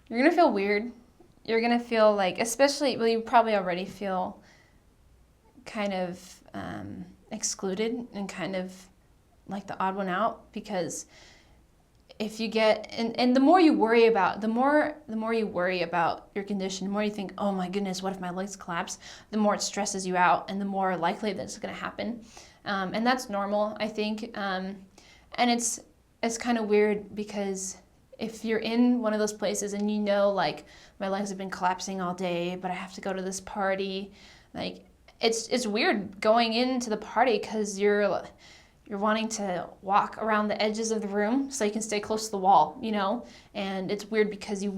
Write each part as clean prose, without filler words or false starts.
You're going to feel weird. You're going to feel like, especially, well, you probably already feel kind of excluded and kind of like the odd one out, because if you get, and the more you worry about, the more you worry about your condition, the more you think, oh my goodness, what if my legs collapse, the more it stresses you out and the more likely that it's going to happen. And that's normal, I think. And it's kind of weird because if you're in one of those places and you know, like, my legs have been collapsing all day, but I have to go to this party, like, it's weird going into the party because you're wanting to walk around the edges of the room so you can stay close to the wall, you know? And it's weird because you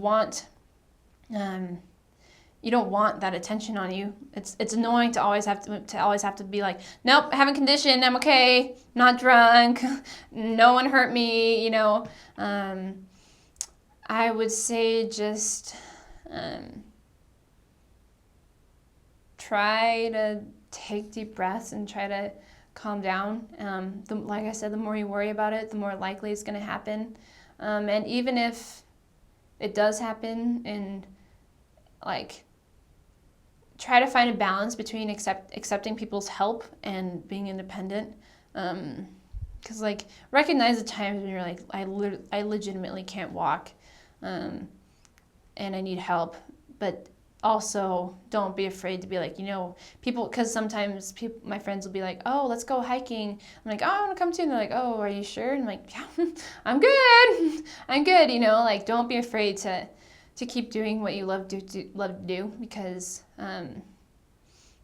don't want that attention on you. It's annoying to always have to be like, nope, I haven't conditioned, I'm okay, not drunk, no one hurt me, you know? I would say just try to take deep breaths and try to calm down. Like I said, the more you worry about it, the more likely it's going to happen. And even if it does happen, and like, try to find a balance between accepting people's help and being independent. Because like, recognize the times when you're like, I legitimately can't walk, and I need help, but also don't be afraid to be like, you know, people, because sometimes my friends will be like, oh, let's go hiking. I'm like, oh, I want to come too. And they're like, oh, are you sure? And I'm like, yeah, I'm good, you know, like, don't be afraid to keep doing what you love to do, because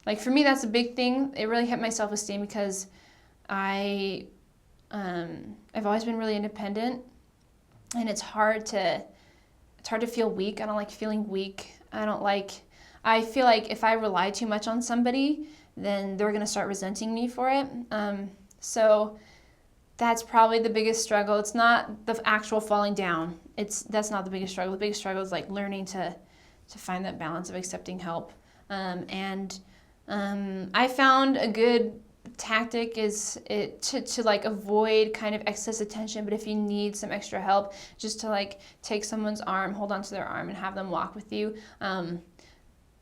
like, for me, that's a big thing. It really hit my self-esteem because I've always been really independent, and it's hard to feel weak. I don't like feeling weak. I feel like if I rely too much on somebody, then they're going to start resenting me for it. So that's probably the biggest struggle. It's not the actual falling down. That's not the biggest struggle. The biggest struggle is like learning to find that balance of accepting help. And I found a good tactic is to like avoid kind of excess attention, but if you need some extra help, just to like take someone's arm, hold onto their arm, and have them walk with you.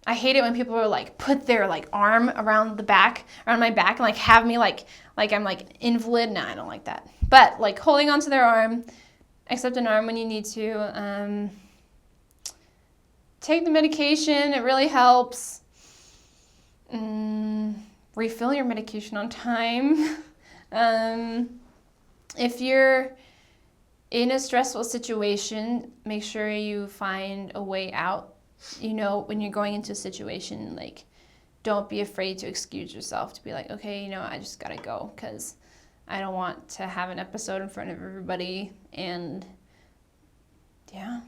I hate it when people are like, put their like arm around my back, and like have me like I'm like invalid. No, I don't like that. But like holding onto their arm, accept an arm when you need to. Take the medication, it really helps. Refill your medication on time. If you're in a stressful situation, make sure you find a way out. You know, when you're going into a situation, like, don't be afraid to excuse yourself, to be like, okay, you know, I just gotta go because I don't want to have an episode in front of everybody. And yeah.